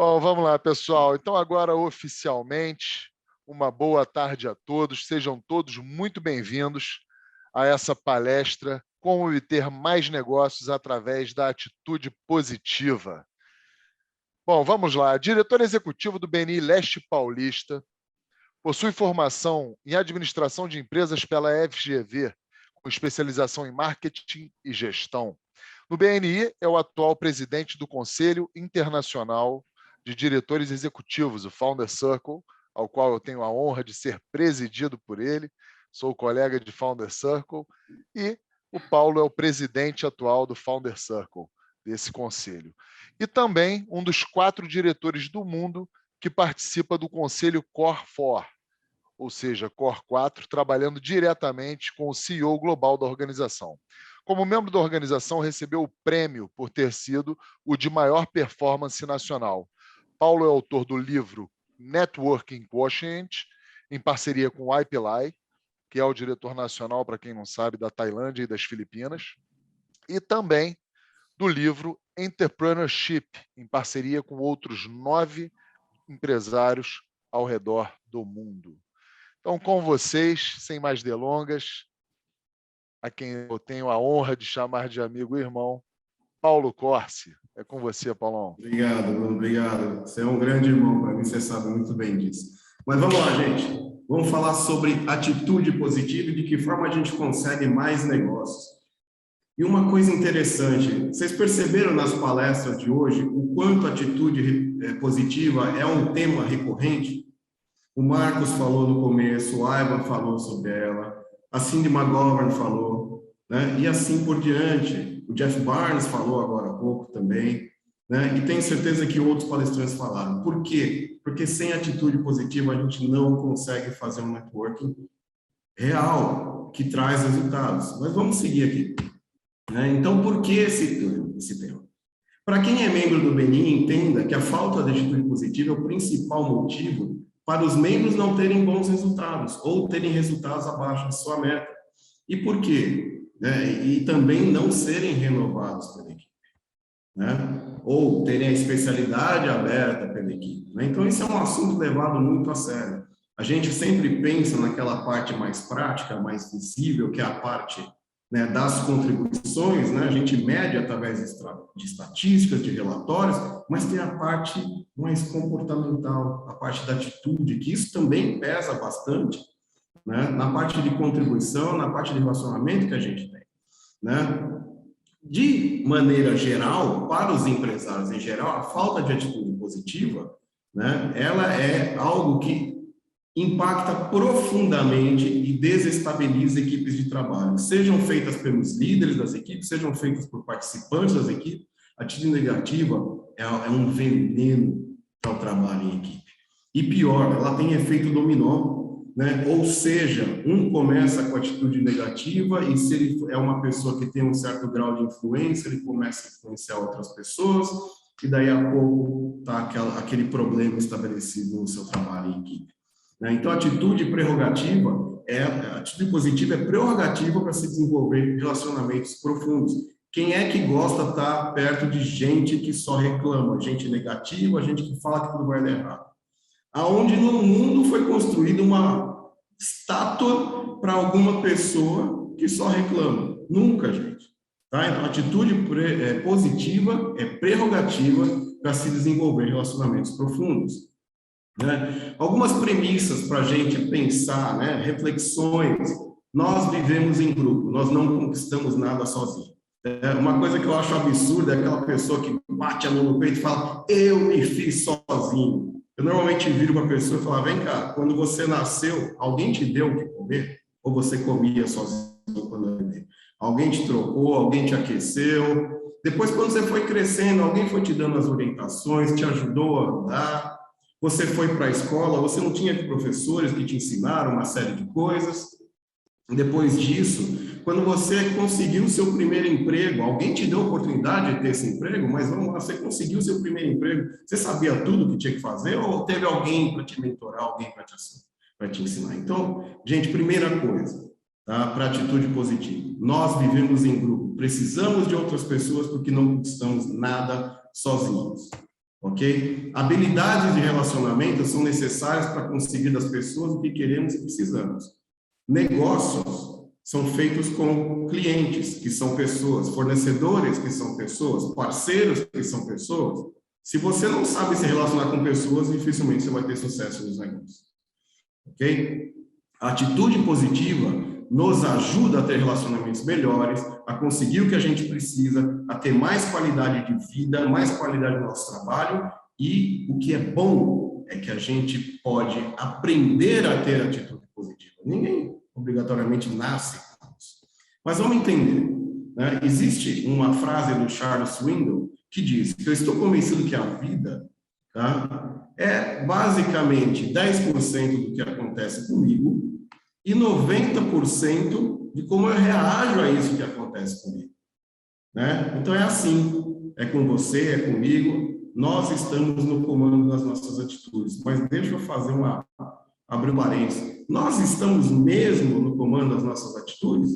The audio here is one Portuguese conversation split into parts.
Bom, vamos lá, pessoal. Então, agora, oficialmente, uma boa tarde a todos. Sejam todos muito bem-vindos a essa palestra Como obter mais negócios através da atitude positiva. Bom, vamos lá. Diretor executivo do BNI Leste Paulista, possui formação em administração de empresas pela FGV, com especialização em marketing e gestão. No BNI, é o atual presidente do Conselho Internacional de Diretores Executivos, o Founder Circle, ao qual eu tenho a honra de ser presidido por ele. Sou colega de Founder Circle. E o Paulo é o presidente atual do Founder Circle, desse conselho. E também um dos 4 diretores do mundo que participa do Conselho Core 4, ou seja, Core 4, trabalhando diretamente com o CEO global da organização. Como membro da organização, recebeu o prêmio por ter sido o de maior performance nacional. Paulo é autor do livro Networking Quotient, em parceria com o IPLI, que é o diretor nacional, para quem não sabe, da Tailândia e das Filipinas, e também do livro Entrepreneurship, em parceria com outros 9 empresários ao redor do mundo. Então, com vocês, sem mais delongas, a quem eu tenho a honra de chamar de amigo e irmão, Paulo Corsi. É com você, Paulão. Obrigado, Bruno, obrigado. Você é um grande irmão para mim, você sabe muito bem disso. Mas vamos lá, gente. Vamos falar sobre atitude positiva e de que forma a gente consegue mais negócios. E uma coisa interessante, vocês perceberam nas palestras de hoje o quanto a atitude positiva é um tema recorrente? O Marcos falou no começo, o Ivan falou sobre ela, a Cindy McGovern falou, né? E assim por diante. O Jeff Barnes falou agora há pouco também, né? E tenho certeza que outros palestrantes falaram. Por quê? Porque sem atitude positiva a gente não consegue fazer um networking real, que traz resultados. Mas vamos seguir aqui, né? Então, por que esse tema? Para quem é membro do BNI, entenda que a falta de atitude positiva é o principal motivo para os membros não terem bons resultados ou terem resultados abaixo da sua meta. E por quê? E também não serem renovados pela equipe, né? Ou terem a especialidade aberta pela equipe, né? Então, isso é um assunto levado muito a sério. A gente sempre pensa naquela parte mais prática, mais visível, que é a parte, né, das contribuições, né? A gente mede através de estatísticas, de relatórios, mas tem a parte mais comportamental, a parte da atitude, que isso também pesa bastante, né? Na parte de contribuição, na parte de relacionamento que a gente tem, né? De maneira geral, para os empresários em geral, a falta de atitude positiva, né, ela é algo que impacta profundamente e desestabiliza equipes de trabalho, sejam feitas pelos líderes das equipes, sejam feitas por participantes das equipes. A atitude negativa é um veneno para o trabalho em equipe. E pior, ela tem efeito dominó, né? Ou seja, um começa com atitude negativa e se ele é uma pessoa que tem um certo grau de influência, ele começa a influenciar outras pessoas e daí a pouco está aquele problema estabelecido no seu trabalho em equipe. Então, a atitude positiva é prerrogativa para se desenvolver relacionamentos profundos. Quem é que gosta de estar perto de gente que só reclama, gente negativa, gente que fala que tudo vai dar errado? Aonde no mundo foi construída uma estátua para alguma pessoa que só reclama? Nunca, gente. Tá? Então, a atitude positiva é prerrogativa para se desenvolver relacionamentos profundos. Né? Algumas premissas para a gente pensar, né? Reflexões. Nós vivemos em grupo, nós não conquistamos nada sozinho. Uma coisa que eu acho absurda é aquela pessoa que bate a mão no peito e fala, eu me fiz sozinho. Eu normalmente viro para a pessoa e falo, vem cá, quando você nasceu, alguém te deu o que comer? Ou você comia sozinho quando era bebê? Alguém te trocou, alguém te aqueceu? Depois, quando você foi crescendo, alguém foi te dando as orientações, te ajudou a andar? Você foi para a escola, você não tinha professores que te ensinaram uma série de coisas. Depois disso, quando você conseguiu o seu primeiro emprego, alguém te deu a oportunidade de ter esse emprego, mas vamos lá, você conseguiu o seu primeiro emprego, você sabia tudo que tinha que fazer ou teve alguém para te mentorar, alguém para te ensinar? Então, gente, primeira coisa, tá? Para atitude positiva, nós vivemos em grupo, precisamos de outras pessoas porque não conquistamos nada sozinhos. ok? Habilidades de relacionamento são necessárias para conseguir das pessoas o que queremos e precisamos. Negócios são feitos com clientes, que são pessoas, fornecedores, que são pessoas, parceiros, que são pessoas. Se você não sabe se relacionar com pessoas, dificilmente você vai ter sucesso nos negócios. Ok? A atitude positiva nos ajuda a ter relacionamentos melhores, a conseguir o que a gente precisa, a ter mais qualidade de vida, mais qualidade do nosso trabalho, e o que é bom é que a gente pode aprender a ter atitude positiva. Ninguém obrigatoriamente nasce com isso. Mas vamos entender, né? Existe uma frase do Charles Swindoll que diz que eu estou convencido que a vida, tá, é basicamente 10% do que acontece comigo e 90% de como eu reajo a isso que acontece comigo, né? Então é assim, é com você, é comigo, nós estamos no comando das nossas atitudes. Mas deixa eu fazer abrir um parênteses. Nós estamos mesmo no comando das nossas atitudes?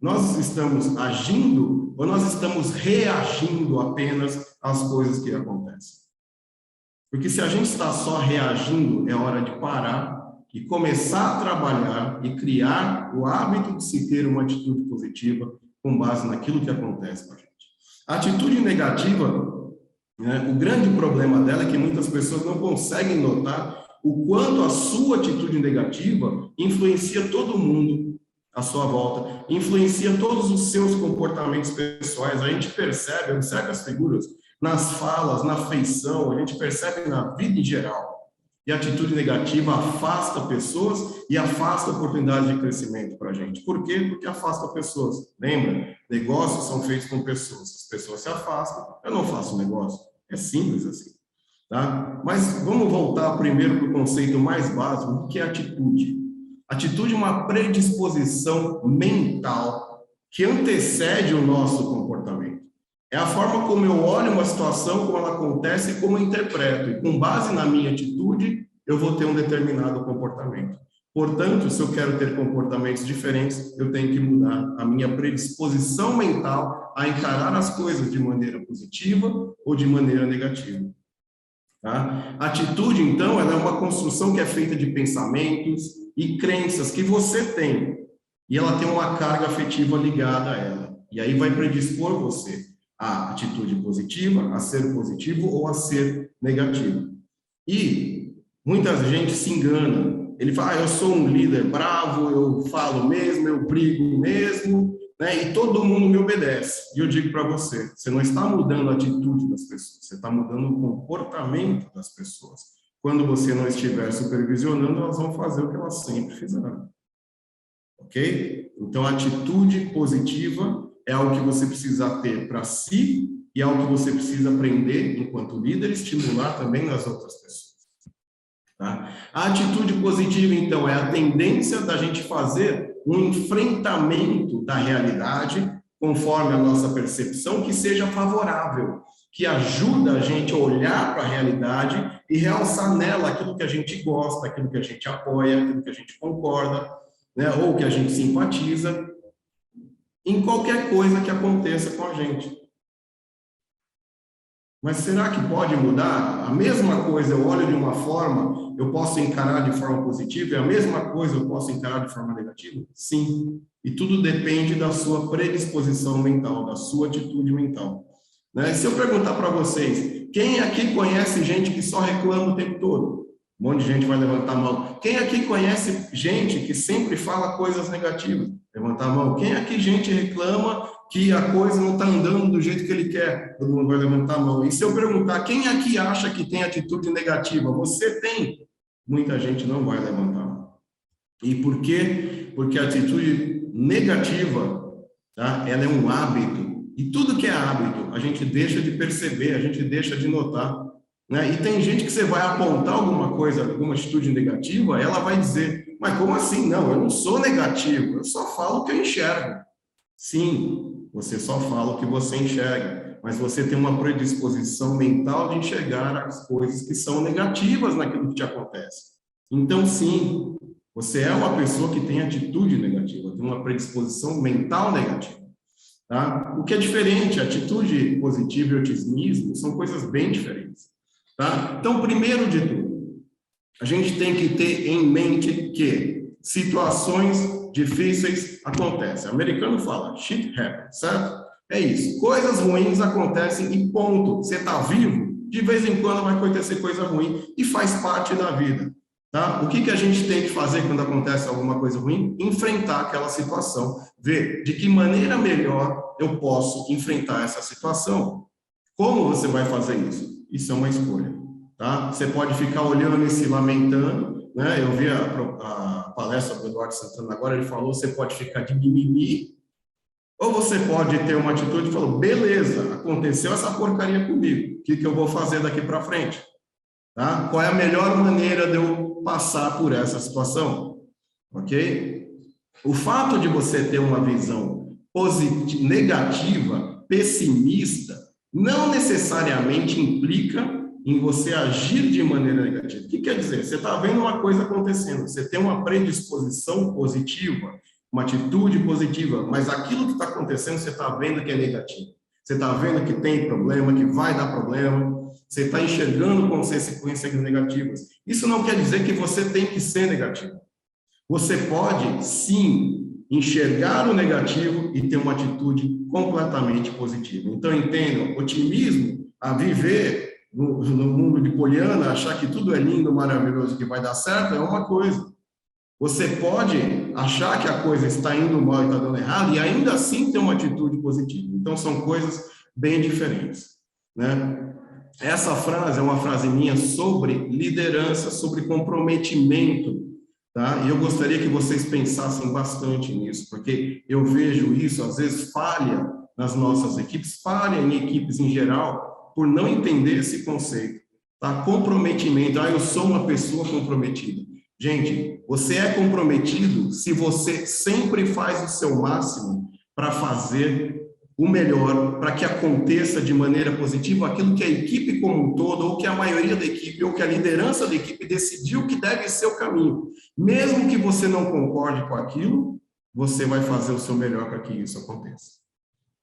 Nós estamos agindo ou nós estamos reagindo apenas às coisas que acontecem? Porque se a gente está só reagindo, é hora de parar e começar a trabalhar e criar o hábito de se ter uma atitude positiva com base naquilo que acontece com a gente. A atitude negativa, né, o grande problema dela é que muitas pessoas não conseguem notar o quanto a sua atitude negativa influencia todo mundo à sua volta, influencia todos os seus comportamentos pessoais. A gente percebe, observa as figuras, nas falas, na feição, a gente percebe na vida em geral. E a atitude negativa afasta pessoas e afasta oportunidades de crescimento para a gente. Por quê? Porque afasta pessoas. Lembra? Negócios são feitos com pessoas. As pessoas se afastam, eu não faço negócio. É simples assim. Tá? Mas vamos voltar primeiro para o conceito mais básico, do que é atitude. Atitude é uma predisposição mental que antecede o nosso comportamento. É a forma como eu olho uma situação, como ela acontece e como eu interpreto. E com base na minha atitude, eu vou ter um determinado comportamento. Portanto, se eu quero ter comportamentos diferentes, eu tenho que mudar a minha predisposição mental a encarar as coisas de maneira positiva ou de maneira negativa. Tá? A atitude, então, ela é uma construção que é feita de pensamentos e crenças que você tem. E ela tem uma carga afetiva ligada a ela. E aí vai predispor você a atitude positiva, a ser positivo ou a ser negativo. E muita gente se engana. Ele fala, eu sou um líder bravo, eu falo mesmo, eu brigo mesmo, né? E todo mundo me obedece. E eu digo para você, você não está mudando a atitude das pessoas, você está mudando o comportamento das pessoas. Quando você não estiver supervisionando, elas vão fazer o que elas sempre fizeram. Ok? Então, a atitude positiva é algo que você precisa ter para si e é algo que você precisa aprender enquanto líder e estimular também nas outras pessoas. Tá? A atitude positiva, então, é a tendência da gente fazer um enfrentamento da realidade conforme a nossa percepção que seja favorável, que ajuda a gente a olhar para a realidade e realçar nela aquilo que a gente gosta, aquilo que a gente apoia, aquilo que a gente concorda, né, ou que a gente simpatiza, em qualquer coisa que aconteça com a gente. Mas será que pode mudar? A mesma coisa eu olho de uma forma, eu posso encarar de forma positiva, e a mesma coisa eu posso encarar de forma negativa? Sim. E tudo depende da sua predisposição mental, da sua atitude mental. Né? Se eu perguntar para vocês, quem aqui conhece gente que só reclama o tempo todo? Um monte de gente vai levantar a mão. Quem aqui conhece gente que sempre fala coisas negativas? Levantar a mão. Quem aqui gente reclama que a coisa não está andando do jeito que ele quer? Todo mundo vai levantar a mão. E se eu perguntar, quem aqui acha que tem atitude negativa? Você tem? Muita gente não vai levantar a mão. E por quê? Porque a atitude negativa, tá? Ela é um hábito. E tudo que é hábito, a gente deixa de perceber, a gente deixa de notar. Né? E tem gente que você vai apontar alguma coisa, alguma atitude negativa, ela vai dizer, mas como assim? Não, eu não sou negativo, eu só falo o que eu enxergo. Sim, você só fala o que você enxerga, mas você tem uma predisposição mental de enxergar as coisas que são negativas naquilo que te acontece. Então, sim, você é uma pessoa que tem atitude negativa, tem uma predisposição mental negativa. Tá? O que é diferente, atitude positiva e otimismo são coisas bem diferentes. tá? Então, primeiro de tudo, a gente tem que ter em mente que situações difíceis acontecem. O americano fala, shit happens, certo? É isso. Coisas ruins acontecem e ponto. Você está vivo, de vez em quando vai acontecer coisa ruim e faz parte da vida, tá? O que a gente tem que fazer quando acontece alguma coisa ruim? Enfrentar aquela situação. Ver de que maneira melhor eu posso enfrentar essa situação. Como você vai fazer isso? Isso é uma escolha, tá? Você pode ficar olhando e se lamentando, né? Eu vi a palestra do Eduardo Santana agora, ele falou, você pode ficar de mimimi, ou você pode ter uma atitude e falar, beleza, aconteceu essa porcaria comigo, o que eu vou fazer daqui para frente? Tá? Qual é a melhor maneira de eu passar por essa situação? Ok? O fato de você ter uma visão positiva, negativa, pessimista, não necessariamente implica em você agir de maneira negativa. O que quer dizer? Você está vendo uma coisa acontecendo, você tem uma predisposição positiva, uma atitude positiva, mas aquilo que está acontecendo, você está vendo que é negativo. Você está vendo que tem problema, que vai dar problema, você está enxergando consequências negativas. Isso não quer dizer que você tem que ser negativo. Você pode, sim, enxergar o negativo e ter uma atitude completamente positiva. Então, entendam, otimismo a viver no mundo de Poliana, achar que tudo é lindo, maravilhoso, que vai dar certo, é uma coisa. Você pode achar que a coisa está indo mal e está dando errado e ainda assim ter uma atitude positiva. Então, são coisas bem diferentes, né? Essa frase é uma frase minha sobre liderança, sobre comprometimento, tá? E eu gostaria que vocês pensassem bastante nisso, porque eu vejo isso, às vezes, falha nas nossas equipes, falha em equipes em geral, por não entender esse conceito, tá? Comprometimento, eu sou uma pessoa comprometida. Gente, você é comprometido se você sempre faz o seu máximo para fazer o melhor, para que aconteça de maneira positiva aquilo que a equipe como um todo, ou que a maioria da equipe, ou que a liderança da equipe decidiu que deve ser o caminho. Mesmo que você não concorde com aquilo, você vai fazer o seu melhor para que isso aconteça.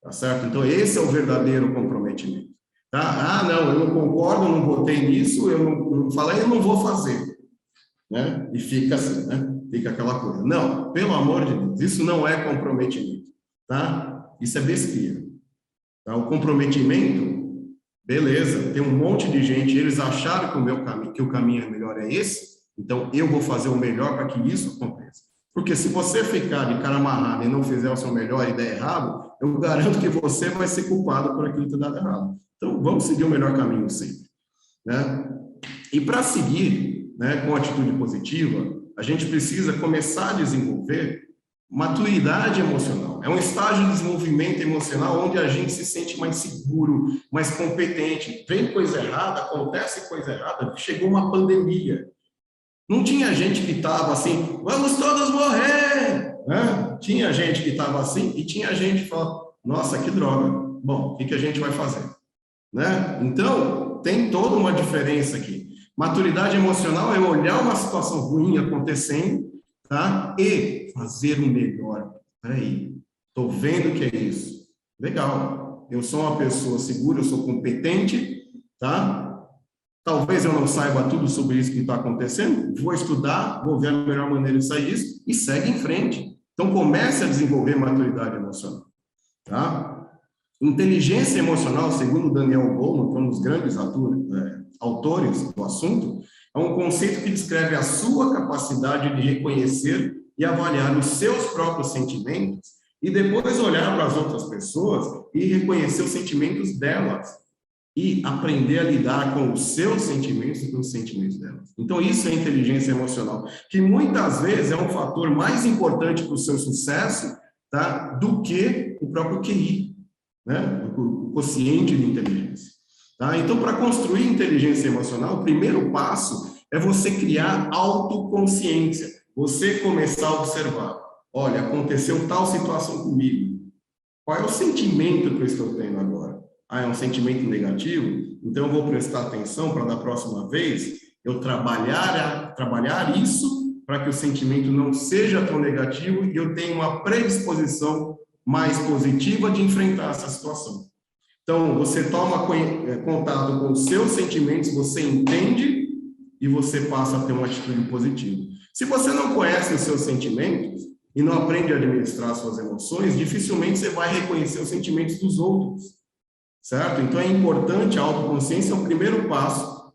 Tá certo? Então, esse é o verdadeiro comprometimento. Tá? Não, eu não concordo, eu não votei nisso, eu não falei, eu não vou fazer. Né? E fica assim, né? Fica aquela coisa. Não, pelo amor de Deus, isso não é comprometimento. Tá? Isso é besteira. Tá? O comprometimento, beleza, tem um monte de gente, eles acharam que o caminho melhor é esse, então eu vou fazer o melhor para que isso aconteça. Porque se você ficar de cara amarrado e não fizer o seu melhor e der errado, eu garanto que você vai ser culpado por aquilo ter dado errado. Então, vamos seguir o melhor caminho sempre. Né? E para seguir, né, com atitude positiva, a gente precisa começar a desenvolver maturidade emocional. É um estágio de desenvolvimento emocional onde a gente se sente mais seguro, mais competente. Vem coisa errada, acontece coisa errada, chegou uma pandemia. Não tinha gente que estava assim, vamos todos morrer! Né? Tinha gente que estava assim e tinha gente que falava, nossa, que droga. Bom, o que a gente vai fazer? Né? Então, tem toda uma diferença aqui. Maturidade emocional é olhar uma situação ruim acontecendo, tá? E fazer o melhor. Peraí, estou vendo que é isso. Legal. Eu sou uma pessoa segura, eu sou competente, tá? Talvez eu não saiba tudo sobre isso que está acontecendo. Vou estudar, vou ver a melhor maneira de sair disso e segue em frente. Então, comece a desenvolver maturidade emocional, tá? Inteligência emocional, segundo Daniel Goleman, que é um dos grandes autores do assunto, é um conceito que descreve a sua capacidade de reconhecer e avaliar os seus próprios sentimentos e depois olhar para as outras pessoas e reconhecer os sentimentos delas e aprender a lidar com os seus sentimentos e com os sentimentos delas. Então, isso é inteligência emocional, que muitas vezes é um fator mais importante para o seu sucesso, tá, do que o próprio QI, né, o quociente de inteligência. Tá? Então, para construir inteligência emocional, o primeiro passo é você criar autoconsciência. Você começar a observar, olha, aconteceu tal situação comigo. Qual é o sentimento que eu estou tendo agora? É um sentimento negativo? Então, eu vou prestar atenção para, da próxima vez, eu trabalhar isso para que o sentimento não seja tão negativo e eu tenha uma predisposição mais positiva de enfrentar essa situação. Então, você toma contato com os seus sentimentos, você entende e você passa a ter uma atitude positiva. Se você não conhece os seus sentimentos e não aprende a administrar suas emoções, dificilmente você vai reconhecer os sentimentos dos outros, certo? Então, é importante, a autoconsciência é o primeiro passo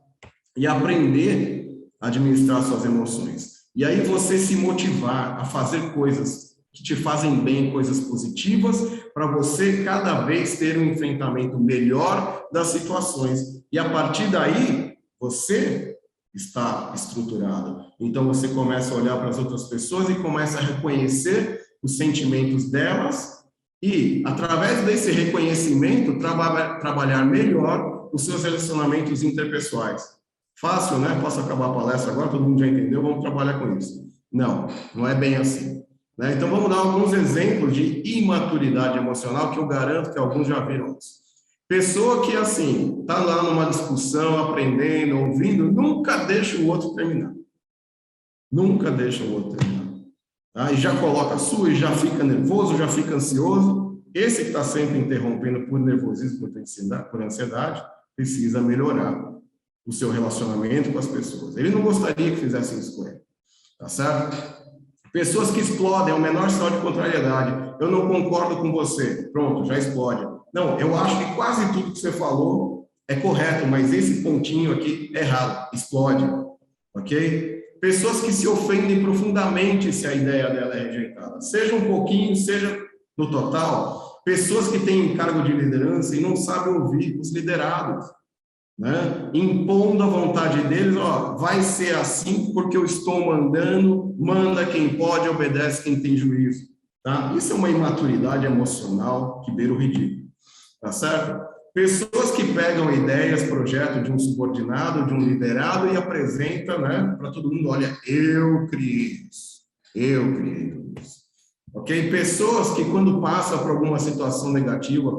e aprender a administrar suas emoções. E aí você se motivar a fazer coisas que te fazem bem, coisas positivas, para você cada vez ter um enfrentamento melhor das situações. E a partir daí, você está estruturado. Então, você começa a olhar para as outras pessoas e começa a reconhecer os sentimentos delas e, através desse reconhecimento, trabalhar melhor os seus relacionamentos interpessoais. Fácil, né? Posso acabar a palestra agora? Todo mundo já entendeu? Vamos trabalhar com isso. Não, não é bem assim. Né? Então, vamos dar alguns exemplos de imaturidade emocional que eu garanto que alguns já viram isso. Pessoa que, assim, está lá numa discussão, aprendendo, ouvindo, nunca deixa o outro terminar. Nunca deixa o outro terminar. Tá? E já coloca a sua, e já fica nervoso, já fica ansioso. Esse que está sempre interrompendo por nervosismo, por ansiedade, precisa melhorar o seu relacionamento com as pessoas. Ele não gostaria que fizessem isso com ele. Tá certo? Pessoas que explodem, é o menor sinal de contrariedade. Eu não concordo com você. Pronto, já explode. Não, eu acho que quase tudo que você falou é correto, mas esse pontinho aqui é errado. Explode. Ok? Pessoas que se ofendem profundamente se a ideia dela é rejeitada. Seja um pouquinho, seja no total. Pessoas que têm cargo de liderança e não sabem ouvir os liderados. Né? Impondo a vontade deles, ó, vai ser assim porque eu estou mandando, manda quem pode, obedece quem tem juízo, tá? Isso é uma imaturidade emocional que beira o ridículo, tá certo? Pessoas que pegam ideias, projetos de um subordinado, de um liderado e apresentam, né, para todo mundo, olha, eu criei isso, eu criei tudo isso. Ok? Pessoas que, quando passam por alguma situação negativa,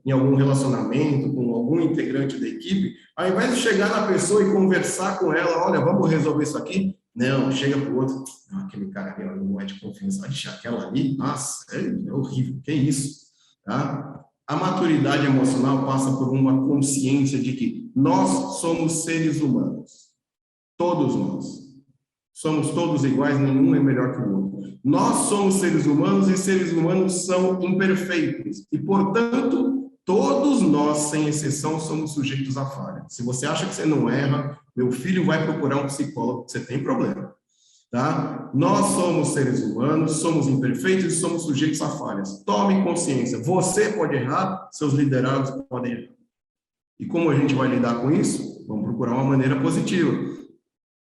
em algum relacionamento, com algum integrante da equipe, ao invés de chegar na pessoa e conversar com ela, olha, vamos resolver isso aqui? Não, chega para o outro, aquele cara ali não é de confiança, aquela ali, nossa, é horrível, que isso? Tá? A maturidade emocional passa por uma consciência de que nós somos seres humanos, todos nós. Somos todos iguais, nenhum é melhor que o outro. Nós somos seres humanos e seres humanos são imperfeitos. E, portanto, todos nós, sem exceção, somos sujeitos a falha. Se você acha que você não erra, meu filho vai procurar um psicólogo, você tem problema. Tá? Nós somos seres humanos, somos imperfeitos e somos sujeitos a falhas. Tome consciência. Você pode errar, seus liderados podem errar. E como a gente vai lidar com isso? Vamos procurar uma maneira positiva.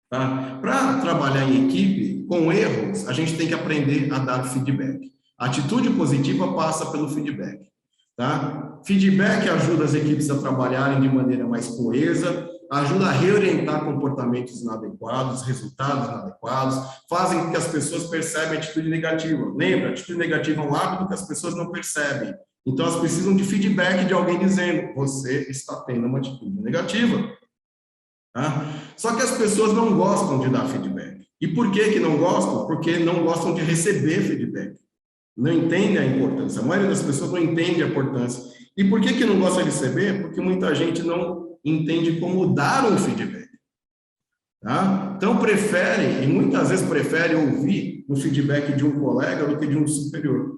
Tá? Para trabalhar em equipe, com erros, a gente tem que aprender a dar feedback. A atitude positiva passa pelo feedback. Tá? Feedback ajuda as equipes a trabalharem de maneira mais coesa, ajuda a reorientar comportamentos inadequados, resultados inadequados, fazem com que as pessoas percebam a atitude negativa. Lembra, a atitude negativa é um hábito que as pessoas não percebem. Então, elas precisam de feedback de alguém dizendo, você está tendo uma atitude negativa. Tá? Só que as pessoas não gostam de dar feedback. E por que não gostam? Porque não gostam de receber feedback. Não entendem a importância. A maioria das pessoas não entende a importância. E por que não gosta de receber? Porque muita gente não entende como dar um feedback. Tá? Então, prefere, e muitas vezes prefere ouvir o feedback de um colega do que de um superior.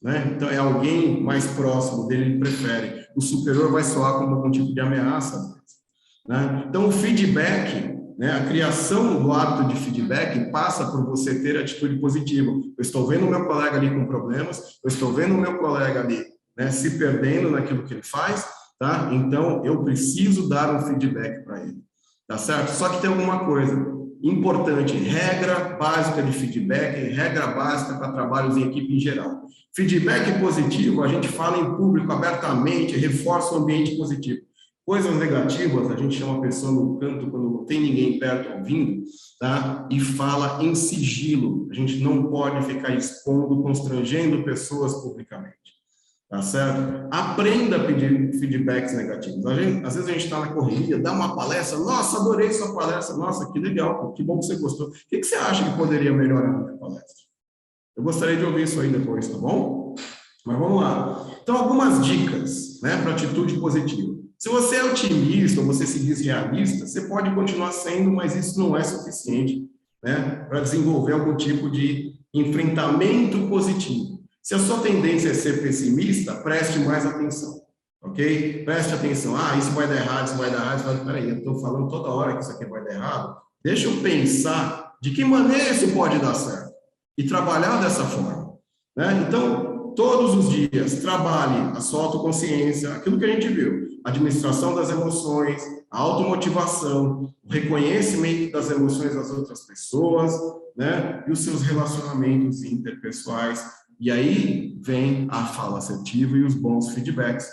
Né? Então, é alguém mais próximo dele, ele prefere. O superior vai soar como algum tipo de ameaça. Né? Então, o feedback, né, a criação do hábito de feedback passa por você ter atitude positiva. Eu estou vendo o meu colega ali com problemas, eu estou vendo o meu colega ali, né, se perdendo naquilo que ele faz, tá? Então, eu preciso dar um feedback para ele, tá certo? Só que tem alguma coisa importante, regra básica de feedback, regra básica para trabalhos em equipe em geral. Feedback positivo, a gente fala em público abertamente, reforça o ambiente positivo. Coisas negativas, a gente chama a pessoa no canto quando não tem ninguém perto ouvindo, tá? E fala em sigilo. A gente não pode ficar expondo, constrangendo pessoas publicamente, tá certo? Aprenda a pedir feedbacks negativos. Às vezes a gente está na correria, dá uma palestra, nossa, adorei sua palestra, nossa, que legal, que bom que você gostou. O que você acha que poderia melhorar na minha palestra? Eu gostaria de ouvir isso aí depois, tá bom? Mas vamos lá. Então, algumas dicas, né, para atitude positiva. Se você é otimista ou você se diz realista, você pode continuar sendo, mas isso não é suficiente, né, para desenvolver algum tipo de enfrentamento positivo. Se a sua tendência é ser pessimista, preste mais atenção, ok? Preste atenção. Ah, isso vai dar errado, isso vai dar errado. Peraí, eu estou falando toda hora que isso aqui vai dar errado. Deixa eu pensar de que maneira isso pode dar certo e trabalhar dessa forma, né? Então, todos os dias, trabalhe a sua autoconsciência, aquilo que a gente viu, a administração das emoções, a automotivação, o reconhecimento das emoções das outras pessoas, né? E os seus relacionamentos interpessoais. E aí vem a fala assertiva e os bons feedbacks,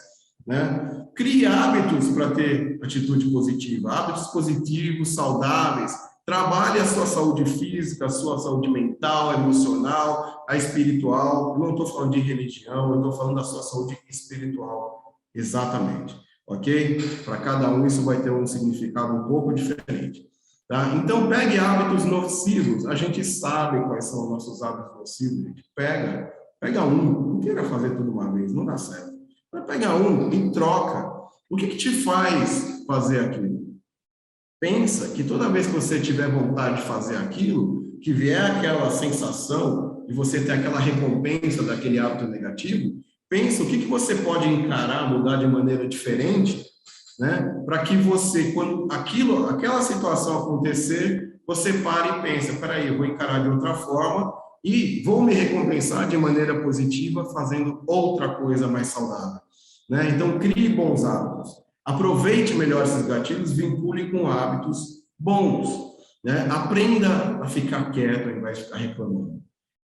né? Crie hábitos para ter atitude positiva, hábitos positivos, saudáveis. Trabalhe a sua saúde física, a sua saúde mental, emocional, a espiritual. Eu não estou falando de religião, eu estou falando da sua saúde espiritual, exatamente, ok? Para cada um isso vai ter um significado um pouco diferente, tá? Então, pegue hábitos nocivos. A gente sabe quais são os nossos hábitos nocivos, gente. Pega um, não queira fazer tudo uma vez, não dá certo. Mas pega um e troca. O que te faz fazer aquilo? Pensa que toda vez que você tiver vontade de fazer aquilo, que vier aquela sensação de você ter aquela recompensa daquele hábito negativo, pensa o que você pode encarar, mudar de maneira diferente, né? Para que você, quando aquela situação acontecer, você pare e pense, peraí, eu vou encarar de outra forma e vou me recompensar de maneira positiva fazendo outra coisa mais saudável, né? Então, crie bons hábitos. Aproveite melhor esses gatilhos, vincule com hábitos bons, né? Aprenda a ficar quieto ao invés de ficar reclamando,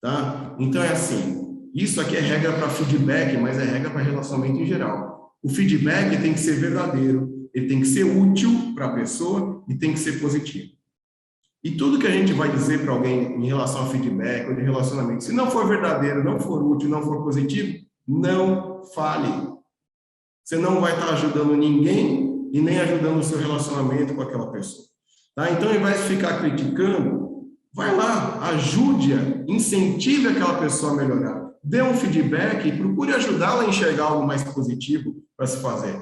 tá? Então é assim, isso aqui é regra para feedback, mas é regra para relacionamento em geral. O feedback tem que ser verdadeiro, ele tem que ser útil para a pessoa e tem que ser positivo. E tudo que a gente vai dizer para alguém em relação a feedback ou de relacionamento, se não for verdadeiro, não for útil, não for positivo, não fale. Você não vai estar ajudando ninguém e nem ajudando o seu relacionamento com aquela pessoa, tá? Então, ao invés de ficar criticando, vai lá, ajude-a, incentive aquela pessoa a melhorar. Dê um feedback e procure ajudá-la a enxergar algo mais positivo para se fazer,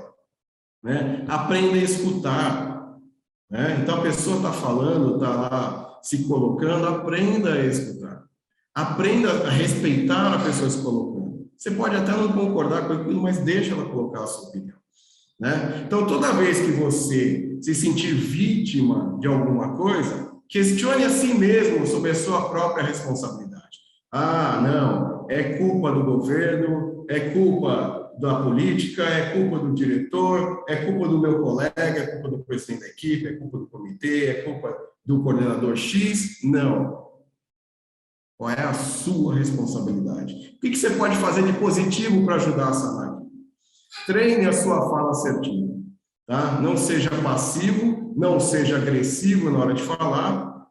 né? Aprenda a escutar, né? Então, a pessoa está falando, está lá se colocando, aprenda a escutar. Aprenda a respeitar a pessoa se colocando. Você pode até não concordar com aquilo, mas deixa ela colocar a sua opinião, né? Então, toda vez que você se sentir vítima de alguma coisa, questione a si mesmo sobre a sua própria responsabilidade. Ah, não, é culpa do governo, é culpa da política, é culpa do diretor, é culpa do meu colega, é culpa do presidente da equipe, é culpa do comitê, é culpa do coordenador X. Não. Qual é a sua responsabilidade? O que você pode fazer de positivo para ajudar a sanar? Treine a sua fala assertiva, tá? Não seja passivo, não seja agressivo na hora de falar,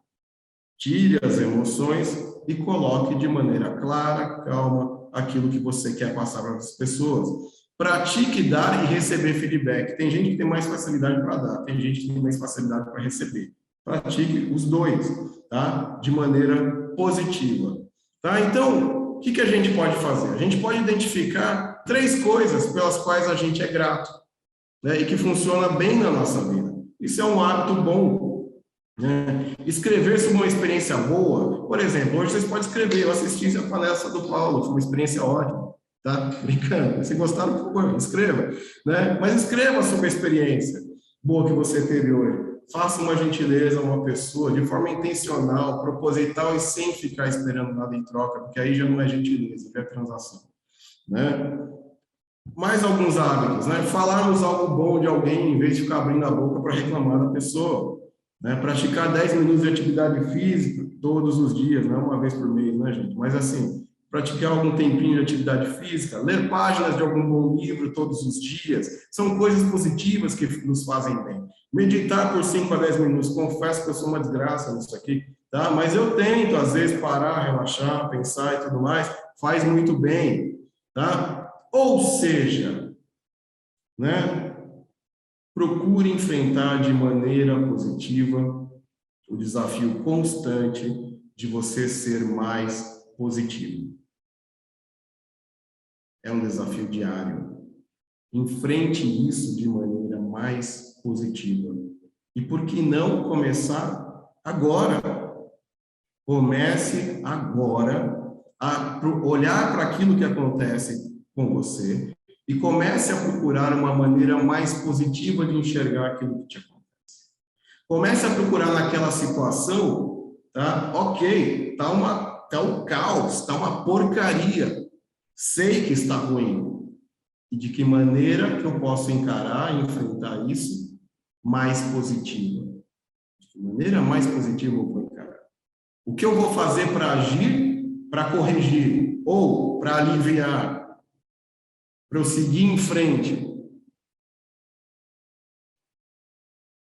tire as emoções e coloque de maneira clara, calma, aquilo que você quer passar para as pessoas. Pratique dar e receber feedback. Tem gente que tem mais facilidade para dar, tem gente que tem mais facilidade para receber. Pratique os dois, tá? De maneira positiva, tá? Então, o que a gente pode fazer? A gente pode identificar 3 coisas pelas quais a gente é grato, né? E que funciona bem na nossa vida. Isso é um hábito bom, né? Escrever sobre uma experiência boa, por exemplo, hoje vocês podem escrever, eu assisti a palestra do Paulo, foi uma experiência ótima, tá? Brincando, se gostaram, por favor, escreva, né? Mas escreva sobre a experiência boa que você teve hoje. Faça uma gentileza a uma pessoa de forma intencional, proposital e sem ficar esperando nada em troca, porque aí já não é gentileza, já é transação, né? Mais alguns hábitos, né? Falarmos algo bom de alguém em vez de ficar abrindo a boca para reclamar da pessoa, né? Praticar 10 minutos de atividade física todos os dias, não uma vez por mês, né, gente? Mas assim, praticar algum tempinho de atividade física, ler páginas de algum bom livro todos os dias, são coisas positivas que nos fazem bem. Meditar por 5 a 10 minutos, confesso que eu sou uma desgraça nisso aqui, tá? Mas eu tento, às vezes, parar, relaxar, pensar e tudo mais, faz muito bem, tá? Ou seja, né? Procure enfrentar de maneira positiva o desafio constante de você ser mais positivo. É um desafio diário. Enfrente isso de maneira mais positiva. E por que não começar agora? Comece agora a olhar para aquilo que acontece com você e comece a procurar uma maneira mais positiva de enxergar aquilo que te acontece. Comece a procurar naquela situação, tá? Ok, tá um caos, tá uma porcaria. Sei que está ruim. E de que maneira que eu posso encarar e enfrentar isso mais positiva? De que maneira mais positiva eu vou encarar? O que eu vou fazer para agir, para corrigir ou para aliviar, para eu seguir em frente?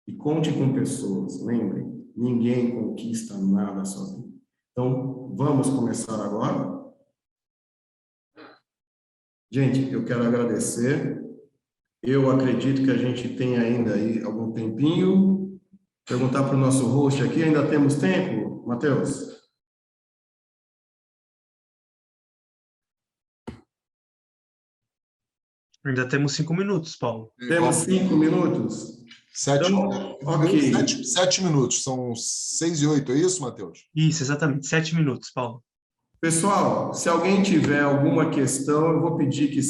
E conte com pessoas, lembrem, ninguém conquista nada sozinho. Então, vamos começar agora? Gente, eu quero agradecer. Eu acredito que a gente tem ainda aí algum tempinho. Perguntar para o nosso host aqui, ainda temos tempo, Matheus? Ainda temos 5 minutos, Paulo. Temos 5 minutos? 7, então, ok. 7 minutos, são 6 e 8, é isso, Matheus? Isso, exatamente, 7 minutos, Paulo. Pessoal, se alguém tiver alguma questão, eu vou pedir que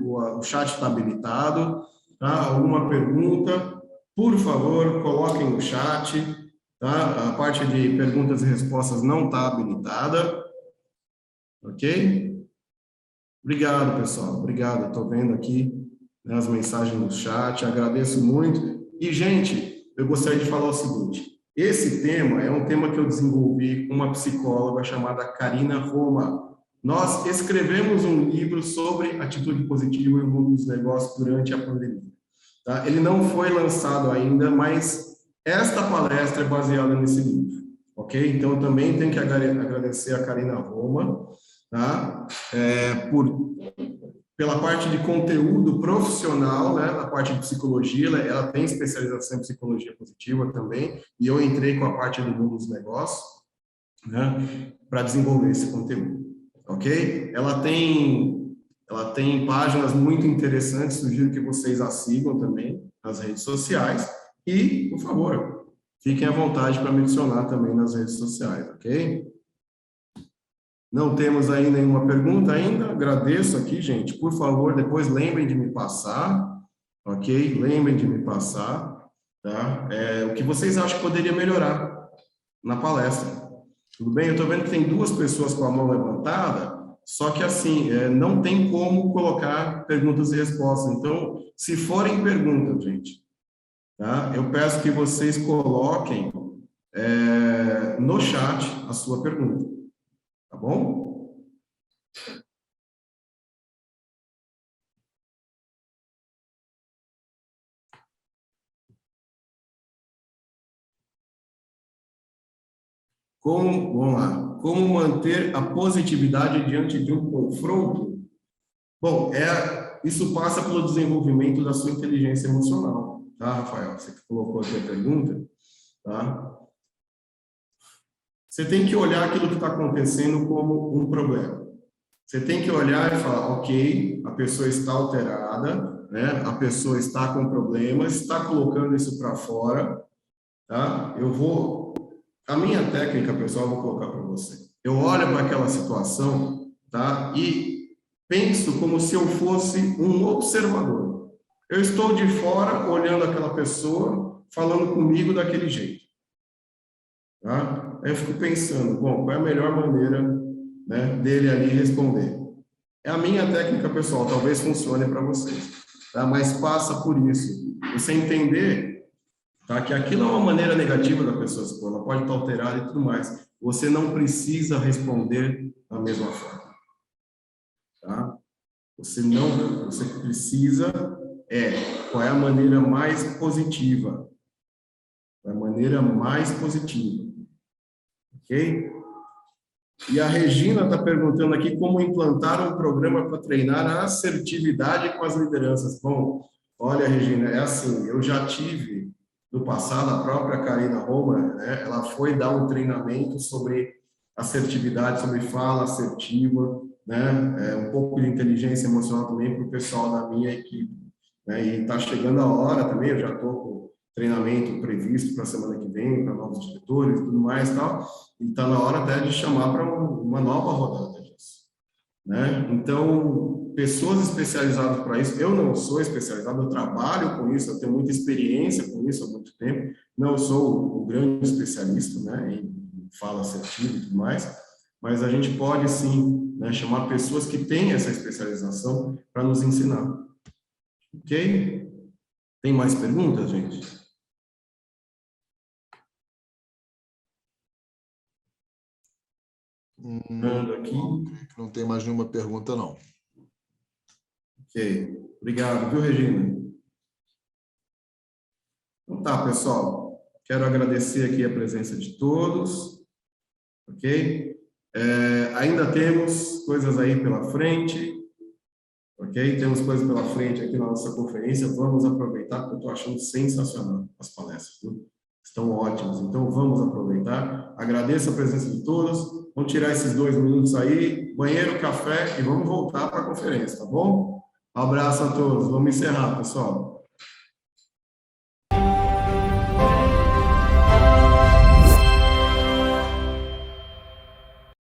o chat está habilitado, tá? Alguma pergunta, por favor, coloquem no chat, tá? A parte de perguntas e respostas não está habilitada, ok? Obrigado, pessoal, obrigado. Estou vendo aqui, né, as mensagens no chat, agradeço muito. E, gente, eu gostaria de falar o seguinte: esse tema é um tema que eu desenvolvi com uma psicóloga chamada Karina Roma. Nós escrevemos um livro sobre atitude positiva e o mundo dos negócios durante a pandemia. Tá? Ele não foi lançado ainda, mas esta palestra é baseada nesse livro, ok? Então, eu também tenho que agradecer a Karina Roma, tá? Pela parte de conteúdo profissional, né, na parte de psicologia, ela tem especialização em psicologia positiva também, e eu entrei com a parte do mundo dos negócios, né, para desenvolver esse conteúdo, ok? Ela tem páginas muito interessantes, sugiro que vocês a sigam também nas redes sociais, e, por favor, fiquem à vontade para me adicionar também nas redes sociais, ok? Não temos aí nenhuma pergunta ainda. Agradeço aqui, gente. Por favor, depois lembrem de me passar, ok? Lembrem de me passar, tá? O que vocês acham que poderia melhorar na palestra. Tudo bem? Eu estou vendo que tem 2 pessoas com a mão levantada, só que assim, não tem como colocar perguntas e respostas. Então, se forem perguntas, gente, tá? Eu peço que vocês coloquem no chat a sua pergunta. Tá bom? Vamos lá. Como manter a positividade diante de um confronto? Bom, isso passa pelo desenvolvimento da sua inteligência emocional, tá, Rafael? Você que colocou aqui a pergunta, tá? Você tem que olhar aquilo que está acontecendo como um problema. Você tem que olhar e falar, ok, a pessoa está alterada, né? A pessoa está com problemas, está colocando isso para fora, tá? A minha técnica, pessoal, eu vou colocar para você. Eu olho para aquela situação, tá? E penso como se eu fosse um observador. Eu estou de fora olhando aquela pessoa, falando comigo daquele jeito, tá? Aí eu fico pensando, bom, qual é a melhor maneira, né, dele ali responder? É a minha técnica, pessoal, talvez funcione para vocês, tá? Mas passa por isso. Você entender, tá, que aquilo é uma maneira negativa da pessoa expor, ela pode estar alterada e tudo mais. Você não precisa responder da mesma forma, tá? Você precisa qual é a maneira mais positiva? A maneira mais positiva. Ok? E a Regina está perguntando aqui como implantar um programa para treinar a assertividade com as lideranças. Bom, olha, Regina, é assim, eu já tive no passado, a própria Karina Roma, né, ela foi dar um treinamento sobre assertividade, sobre fala assertiva, né, um pouco de inteligência emocional também para o pessoal da minha equipe. né? E está chegando a hora também, eu já estou com treinamento previsto para a semana que vem, para novos diretores e tudo mais e tal, e está na hora até de chamar para uma nova rodada disso, né? Então, pessoas especializadas para isso, eu não sou especializado, eu trabalho com isso, eu tenho muita experiência com isso há muito tempo, não sou o grande especialista, né, em fala assertiva e tudo mais, mas a gente pode sim, né, chamar pessoas que têm essa especialização para nos ensinar. Ok? Tem mais perguntas, gente? Aqui. Não tem mais nenhuma pergunta, não. Ok. Obrigado, viu, Regina? Então tá, pessoal. Quero agradecer aqui a presença de todos. Ok? Ainda temos coisas aí pela frente. Ok? Temos coisas pela frente aqui na nossa conferência. Vamos aproveitar, porque eu estou achando sensacional as palestras, viu? Estão ótimas. Então, vamos aproveitar. Agradeço a presença de todos. Vamos tirar esses 2 minutos aí, banheiro, café, e vamos voltar para a conferência, tá bom? Um abraço a todos. Vamos encerrar, pessoal.